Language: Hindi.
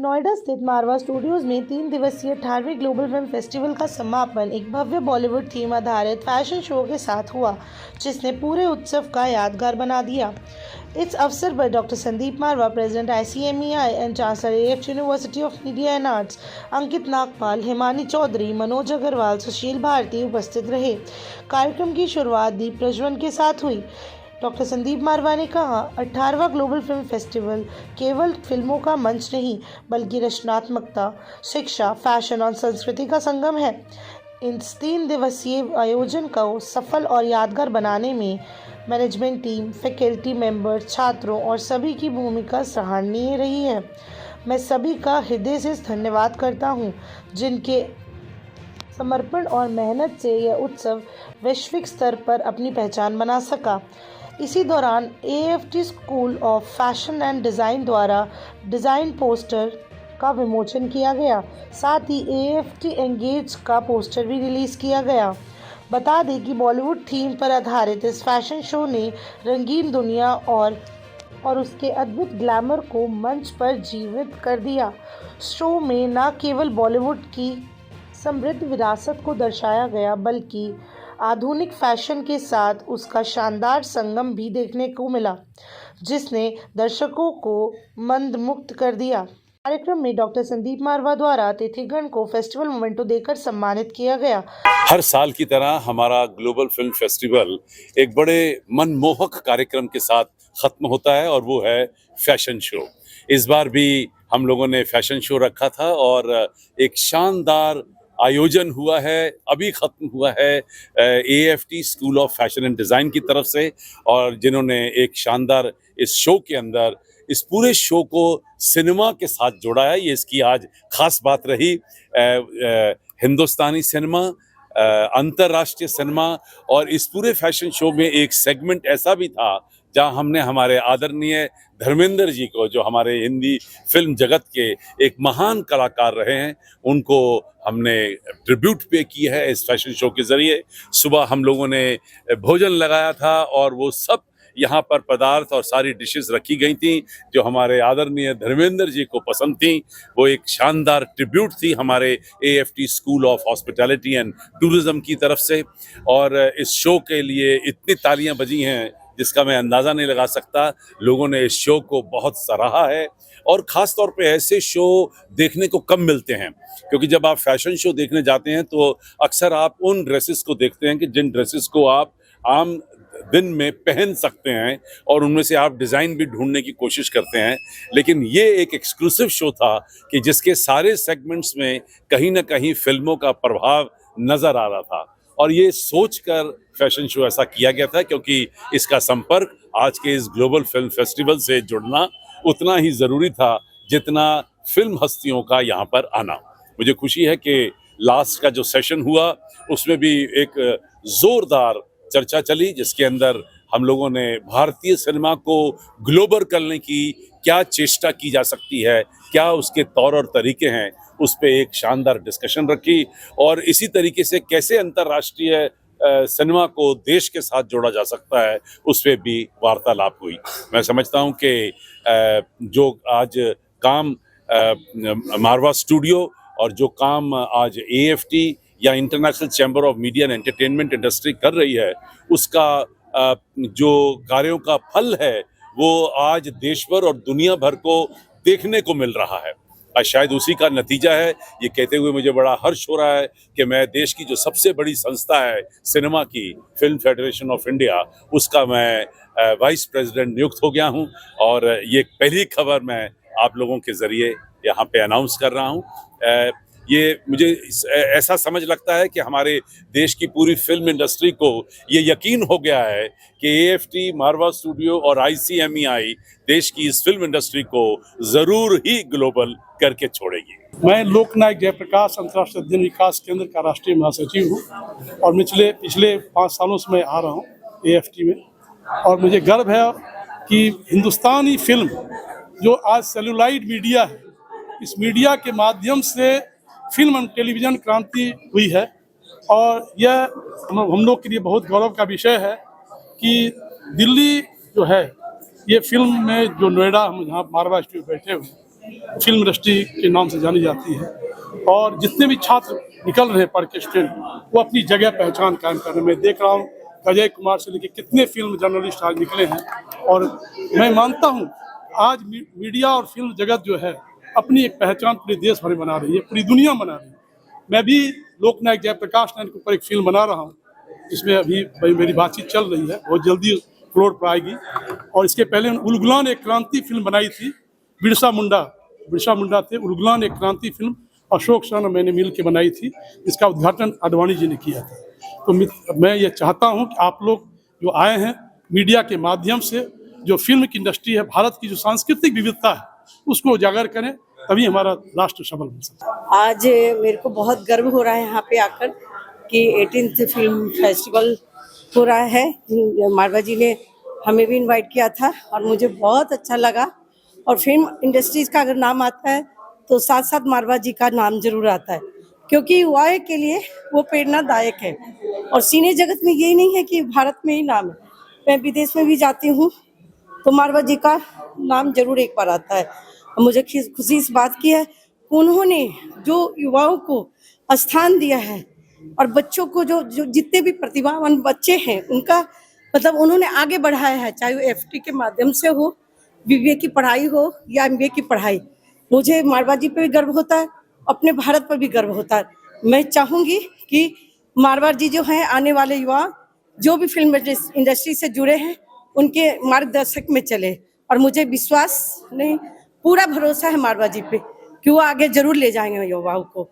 नोएडा स्थित मारवा स्टूडियोज में 3 दिवसीय 18वें ग्लोबल फिल्म फेस्टिवल का समापन एक भव्य बॉलीवुड थीम आधारित फैशन शो के साथ हुआ, जिसने पूरे उत्सव का यादगार बना दिया। इस अवसर पर doctor Sandeep Marwah, president ICMEI and chancellor AFT university of media and arts, Ankit Nagpal, Himani Chaudhary, Manoj Agarwal, Sushil Bharti उपस्थित रहे। कार्यक्रम की शुरुआत दीप प्रज्वलन के साथ हुई। डॉक्टर संदीप मारवा ने कहा, 18वां ग्लोबल फिल्म फेस्टिवल केवल फिल्मों का मंच नहीं, बल्कि रचनात्मकता, शिक्षा, फैशन और संस्कृति का संगम है। इस 3 दिवसीय आयोजन को सफल और यादगार बनाने में मैनेजमेंट टीम, फैकल्टी मेंबर, छात्रों और सभी की भूमिका सराहनीय रही है। मैं सभी का हृदय से धन्यवाद करता हूं, जिनके समर्पण और मेहनत से यह उत्सव वैश्विक स्तर पर अपनी पहचान बना सका। इसी दौरान AFT school of fashion and design द्वारा डिज़ाइन पोस्टर का विमोचन किया गया। साथ ही AFT एंगेज का पोस्टर भी रिलीज़ किया गया। बता दें कि बॉलीवुड थीम पर आधारित इस फैशन शो ने रंगीन दुनिया और उसके अद्भुत ग्लैमर को मंच पर जीवित कर दिया। शो में न केवल बॉलीवुड की समृद्ध विरासत को दर्शाया गया, बल्कि आधुनिक फैशन के साथ उसका शानदार संगम भी देखने को मिला, जिसने दर्शकों को मंत्रमुग्ध कर दिया। कार्यक्रम में डॉक्टर संदीप मारवा द्वारा अतिथिगण को फेस्टिवल मोमेंटो देकर सम्मानित किया गया। हर साल की तरह हमारा ग्लोबल फिल्म फेस्टिवल एक बड़े मनमोहक कार्यक्रम के साथ खत्म होता है और वो है फैशन शो। इस बार भी हम लोगों ने फैशन शो रखा था और एक शानदार आयोजन हुआ है, अभी ख़त्म हुआ है AFT school of fashion and design की तरफ से, और जिन्होंने एक शानदार इस शो के अंदर इस पूरे शो को सिनेमा के साथ जोड़ा है। ये इसकी आज ख़ास बात रही। हिंदुस्तानी सिनेमा, अंतर्राष्ट्रीय सिनेमा, और इस पूरे फैशन शो में एक सेगमेंट ऐसा भी था जहां हमने हमारे आदरणीय धर्मेंद्र जी को, जो हमारे हिंदी फिल्म जगत के एक महान कलाकार रहे हैं, उनको हमने ट्रिब्यूट पे की है इस फैशन शो के ज़रिए। सुबह हम लोगों ने भोजन लगाया था और वो सब यहाँ पर पदार्थ और सारी डिशेस रखी गई थी जो हमारे आदरणीय धर्मेंद्र जी को पसंद थी। वो एक शानदार ट्रिब्यूट थी हमारे AFT school of hospitality and tourism की तरफ से। और इस शो के लिए इतनी तालियां बजी हैं जिसका मैं अंदाज़ा नहीं लगा सकता। लोगों ने इस शो को बहुत सराहा है और ख़ास तौर पे ऐसे शो देखने को कम मिलते हैं, क्योंकि जब आप फैशन शो देखने जाते हैं तो अक्सर आप उन ड्रेसेस को देखते हैं कि जिन ड्रेसेस को आप आम दिन में पहन सकते हैं और उनमें से आप डिज़ाइन भी ढूंढने की कोशिश करते हैं। लेकिन ये एक एक्सक्लूसिव शो था कि जिसके सारे सेगमेंट्स में कहीं ना कहीं फिल्मों का प्रभाव नज़र आ रहा था, और ये सोचकर फैशन शो ऐसा किया गया था क्योंकि इसका संपर्क आज के इस ग्लोबल फिल्म फेस्टिवल से जुड़ना उतना ही ज़रूरी था जितना फिल्म हस्तियों का यहाँ पर आना। मुझे खुशी है कि लास्ट का जो सेशन हुआ उसमें भी एक ज़ोरदार चर्चा चली, जिसके अंदर हम लोगों ने भारतीय सिनेमा को ग्लोबल करने की क्या चेष्टा की जा सकती है, क्या उसके तौर और तरीके हैं, उस पे एक शानदार डिस्कशन रखी। और इसी तरीके से कैसे अंतर्राष्ट्रीय सिनेमा को देश के साथ जोड़ा जा सकता है, उस पे भी वार्तालाप हुई। मैं समझता हूँ कि जो आज काम मारवा स्टूडियो और जो काम आज AFT या international chamber of media and entertainment industry कर रही है, उसका जो कार्यों का फल है वो आज देश भर और दुनिया भर को देखने को मिल रहा है। शायद उसी का नतीजा है। ये कहते हुए मुझे बड़ा हर्ष हो रहा है कि मैं देश की जो सबसे बड़ी संस्था है सिनेमा की, फिल्म फेडरेशन ऑफ इंडिया, उसका मैं वाइस प्रेसिडेंट नियुक्त हो गया हूँ। और ये पहली खबर मैं आप लोगों के ज़रिए यहाँ पे अनाउंस कर रहा हूँ। ये मुझे ऐसा समझ लगता है कि हमारे देश की पूरी फिल्म इंडस्ट्री को ये यकीन हो गया है कि AFT, मारवा स्टूडियो और ICMEI देश की इस फिल्म इंडस्ट्री को ज़रूर ही ग्लोबल करके छोड़ेगी। मैं लोकनायक जयप्रकाश अंतर्राष्ट्रीय अध्ययन विकास केंद्र का राष्ट्रीय महासचिव हूँ और पिछले 5 सालों से मैं आ रहा हूँ AFT में, और मुझे गर्व है कि हिंदुस्तानी फिल्म जो आज सेलुलाइड मीडिया है, इस मीडिया के माध्यम से फिल्म और टेलीविज़न क्रांति हुई है। और यह हम लोग के लिए बहुत गौरव का विषय है कि दिल्ली जो है, ये फिल्म में जो नोएडा हम यहाँ मारवा स्टूडियो बैठे हुए, फिल्म इंडस्ट्री के नाम से जानी जाती है। और जितने भी छात्र निकल रहे हैं पढ़ के स्टूडेंट, वो अपनी जगह पहचान कायम करने में, देख रहा हूँ अजय कुमार से लेकर कितने फिल्म जर्नलिस्ट आज निकले हैं। और मैं मानता हूँ आज मीडिया और फिल्म जगत जो है अपनी एक पहचान पूरे देश भर में बना रही है, पूरी दुनिया बना रही है। मैं भी लोकनायक जयप्रकाश नारायण के ऊपर एक फिल्म बना रहा हूँ, जिसमें अभी मेरी बातचीत चल रही है, बहुत जल्दी फ्लोर पर आएगी। और इसके पहले उलगुलान एक क्रांति फिल्म बनाई थी, बिरसा मुंडा थे, उलगुलान एक क्रांति फिल्म अशोक सर और मैंने मिल के बनाई थी, इसका उद्घाटन आडवाणी जी ने किया था। तो मैं ये चाहता हूँ कि आप लोग जो आए हैं मीडिया के माध्यम से, जो फिल्म की इंडस्ट्री है, भारत की जो सांस्कृतिक विविधता है, उसको उजागर करें, तभी हमारा राष्ट्र सबल बन सकता है। आज मेरे को बहुत गर्व हो रहा है यहाँ पे आकर कि 18th फिल्म फेस्टिवल हो रहा है। मारवा जी ने हमें भी इनवाइट किया था और मुझे बहुत अच्छा लगा। और फिल्म इंडस्ट्रीज का अगर नाम आता है तो साथ साथ मारवा जी का नाम जरूर आता है, क्योंकि युवाओं के लिए वो प्रेरणादायक है। और सिने जगत में यही नहीं है कि भारत में ही नाम है, मैं विदेश में भी जाती हूँ तो मारवा जी का नाम जरूर एक बार आता है। मुझे खुशी इस बात की है, उन्होंने जो युवाओं को स्थान दिया है और बच्चों को जो जितने भी प्रतिभावान बच्चे हैं उनका मतलब उन्होंने आगे बढ़ाया है, चाहे वो एफटी के माध्यम से हो, बीबीए की पढ़ाई हो या एमबीए की पढ़ाई। मुझे मारवा जी पे भी गर्व होता है, अपने भारत पर भी गर्व होता है। मैं चाहूँगी कि मारवा जी जो हैं, आने वाले युवा जो भी फिल्म इंडस्ट्री से जुड़े हैं उनके मार्गदर्शक में चले। और मुझे विश्वास नहीं, पूरा भरोसा है मारवा जी पे कि वो आगे जरूर ले जाएंगे युवाओं को।